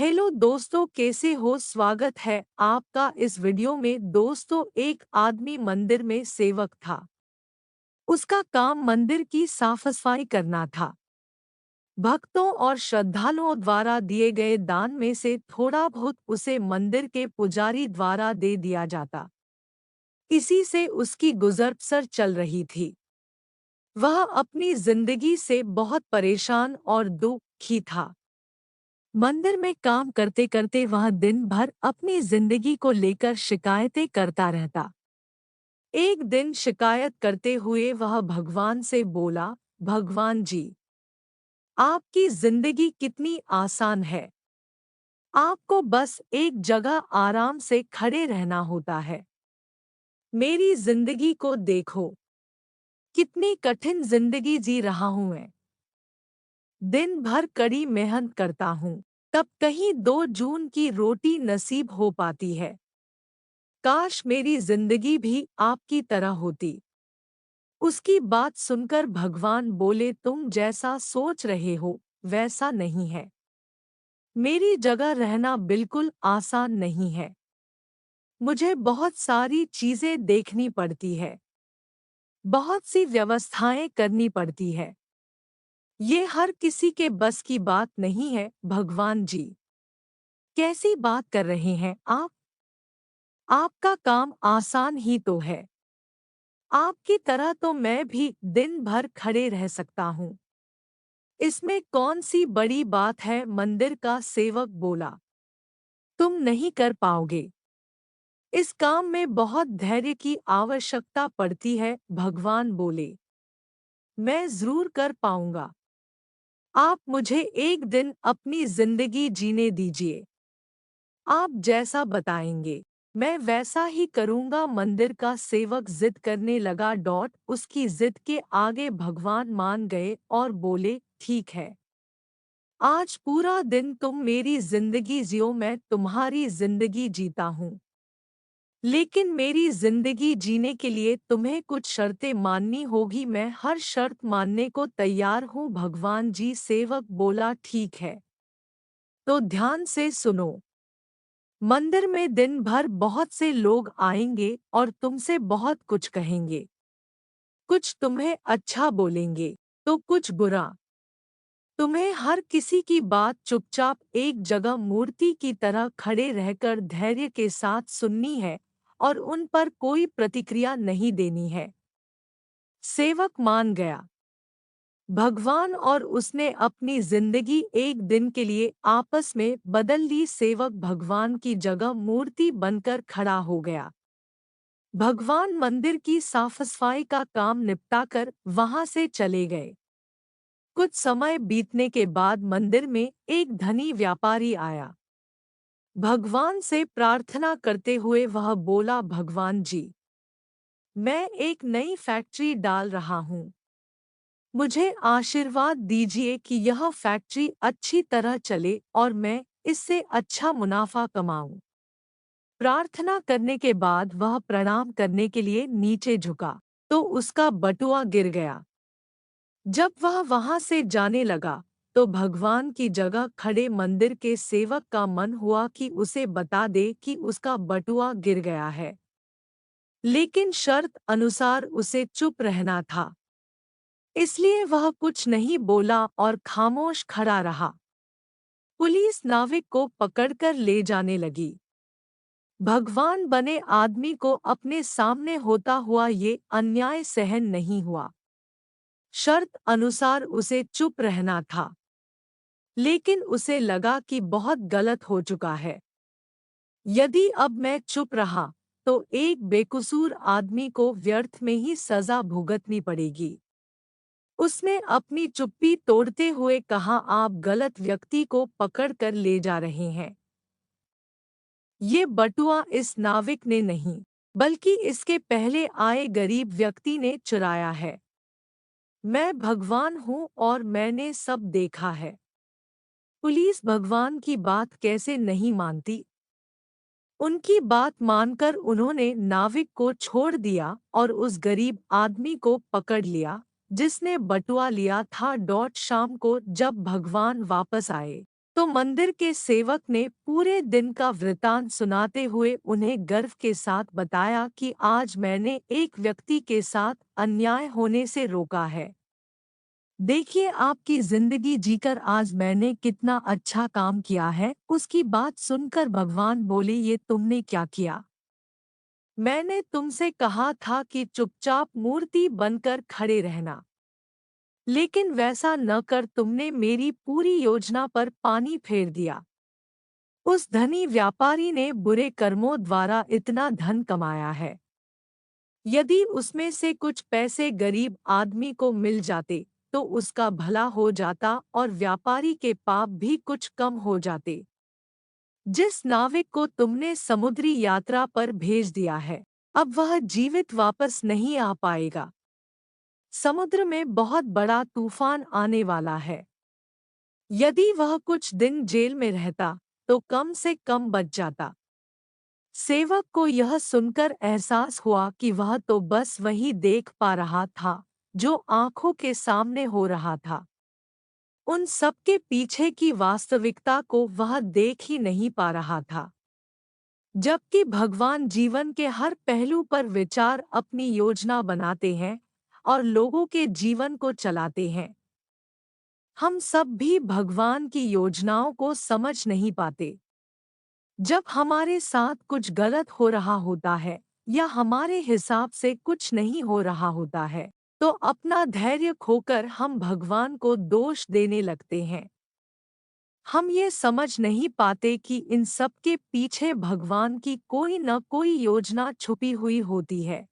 Hello दोस्तों, कैसे हो? स्वागत है आपका इस वीडियो में। दोस्तों, एक आदमी मंदिर में सेवक था। उसका काम मंदिर की साफ सफाई करना था। भक्तों और श्रद्धालुओं द्वारा दिए गए दान में से थोड़ा बहुत उसे मंदिर के पुजारी द्वारा दे दिया जाता। इसी से उसकी गुजर बसर चल रही थी। वह अपनी जिंदगी से बहुत परेशान और दुखी था। मंदिर में काम करते करते वह दिन भर अपनी जिंदगी को लेकर शिकायतें करता रहता। एक दिन शिकायत करते हुए वह भगवान से बोला, भगवान जी, आपकी जिंदगी कितनी आसान है। आपको बस एक जगह आराम से खड़े रहना होता है। मेरी जिंदगी को देखो, कितनी कठिन जिंदगी जी रहा हूं मैं। दिन भर कड़ी मेहनत करता हूँ, तब कहीं 2 जून की रोटी नसीब हो पाती है। काश मेरी जिंदगी भी आपकी तरह होती। उसकी बात सुनकर भगवान बोले, तुम जैसा सोच रहे हो वैसा नहीं है। मेरी जगह रहना बिल्कुल आसान नहीं है। मुझे बहुत सारी चीजें देखनी पड़ती है। बहुत सी व्यवस्थाएं करनी पड़ती है। ये हर किसी के बस की बात नहीं है। भगवान जी, कैसी बात कर रहे हैं आप? आपका काम आसान ही तो है। आपकी तरह तो मैं भी दिन भर खड़े रह सकता हूँ। इसमें कौन सी बड़ी बात है? मंदिर का सेवक बोला, तुम नहीं कर पाओगे। इस काम में बहुत धैर्य की आवश्यकता पड़ती है। भगवान बोले, मैं जरूर कर पाऊंगा। आप मुझे एक दिन अपनी जिंदगी जीने दीजिए। आप जैसा बताएंगे मैं वैसा ही करूंगा। मंदिर का सेवक जिद करने लगा। उसकी जिद के आगे भगवान मान गए और बोले, ठीक है, आज पूरा दिन तुम मेरी जिंदगी जियो, मैं तुम्हारी जिंदगी जीता हूँ। लेकिन मेरी जिंदगी जीने के लिए तुम्हें कुछ शर्तें माननी होगी। मैं हर शर्त मानने को तैयार हूँ। भगवान जी, सेवक बोला, ठीक है, तो ध्यान से सुनो। मंदिर में दिन भर बहुत से लोग आएंगे और तुमसे बहुत कुछ कहेंगे। कुछ तुम्हें अच्छा बोलेंगे तो कुछ बुरा। तुम्हें हर किसी की बात चुपचाप एक जगह मूर्ति की तरह खड़े रहकर धैर्य के साथ सुननी है और उन पर कोई प्रतिक्रिया नहीं देनी है। सेवक मान गया। भगवान और उसने अपनी जिंदगी एक दिन के लिए आपस में बदल ली। सेवक भगवान की जगह मूर्ति बनकर खड़ा हो गया। भगवान मंदिर की साफ सफाई का काम निपटाकर वहां से चले गए। कुछ समय बीतने के बाद मंदिर में एक धनी व्यापारी आया। भगवान से प्रार्थना करते हुए वह बोला, भगवान जी, मैं एक नई फैक्ट्री डाल रहा हूँ। मुझे आशीर्वाद दीजिए कि यह फैक्ट्री अच्छी तरह चले और मैं इससे अच्छा मुनाफा कमाऊं। प्रार्थना करने के बाद वह प्रणाम करने के लिए नीचे झुका तो उसका बटुआ गिर गया। जब वह वहां से जाने लगा तो भगवान की जगह खड़े मंदिर के सेवक का मन हुआ कि उसे बता दे कि उसका बटुआ गिर गया है, लेकिन शर्त अनुसार उसे चुप रहना था। इसलिए वह कुछ नहीं बोला और खामोश खड़ा रहा। पुलिस नाविक को पकड़कर ले जाने लगी। भगवान बने आदमी को अपने सामने होता हुआ ये अन्याय सहन नहीं हुआ। शर्त अनुसार उसे चुप रहना था, लेकिन उसे लगा कि बहुत गलत हो चुका है। यदि अब मैं चुप रहा तो एक बेकसूर आदमी को व्यर्थ में ही सजा भुगतनी पड़ेगी। उसने अपनी चुप्पी तोड़ते हुए कहा, आप गलत व्यक्ति को पकड़ कर ले जा रहे हैं। ये बटुआ इस नाविक ने नहीं, बल्कि इसके पहले आए गरीब व्यक्ति ने चुराया है। मैं भगवान हूँ और मैंने सब देखा है। पुलिस भगवान की बात कैसे नहीं मानती। उनकी बात मानकर उन्होंने नाविक को छोड़ दिया और उस गरीब आदमी को पकड़ लिया जिसने बटुआ लिया था। शाम को जब भगवान वापस आए तो मंदिर के सेवक ने पूरे दिन का वृतांत सुनाते हुए उन्हें गर्व के साथ बताया कि आज मैंने एक व्यक्ति के साथ अन्याय होने से रोका है। देखिए, आपकी जिंदगी जीकर आज मैंने कितना अच्छा काम किया है। उसकी बात सुनकर भगवान बोले, ये तुमने क्या किया? मैंने तुमसे कहा था कि चुपचाप मूर्ति बनकर खड़े रहना, लेकिन वैसा न कर तुमने मेरी पूरी योजना पर पानी फेर दिया। उस धनी व्यापारी ने बुरे कर्मों द्वारा इतना धन कमाया है। यदि उसमें से कुछ पैसे गरीब आदमी को मिल जाते तो उसका भला हो जाता और व्यापारी के पाप भी कुछ कम हो जाते। जिस नाविक को तुमने समुद्री यात्रा पर भेज दिया है, अब वह जीवित वापस नहीं आ पाएगा। समुद्र में बहुत बड़ा तूफान आने वाला है। यदि वह कुछ दिन जेल में रहता तो कम से कम बच जाता। सेवक को यह सुनकर एहसास हुआ कि वह तो बस वही देख पा रहा था जो आंखों के सामने हो रहा था। उन सबके पीछे की वास्तविकता को वह देख ही नहीं पा रहा था। जबकि भगवान जीवन के हर पहलू पर विचार अपनी योजना बनाते हैं और लोगों के जीवन को चलाते हैं। हम सब भी भगवान की योजनाओं को समझ नहीं पाते। जब हमारे साथ कुछ गलत हो रहा होता है या हमारे हिसाब से कुछ नहीं हो रहा होता है, तो अपना धैर्य खोकर हम भगवान को दोष देने लगते हैं। हम ये समझ नहीं पाते कि इन सब के पीछे भगवान की कोई न कोई योजना छुपी हुई होती है।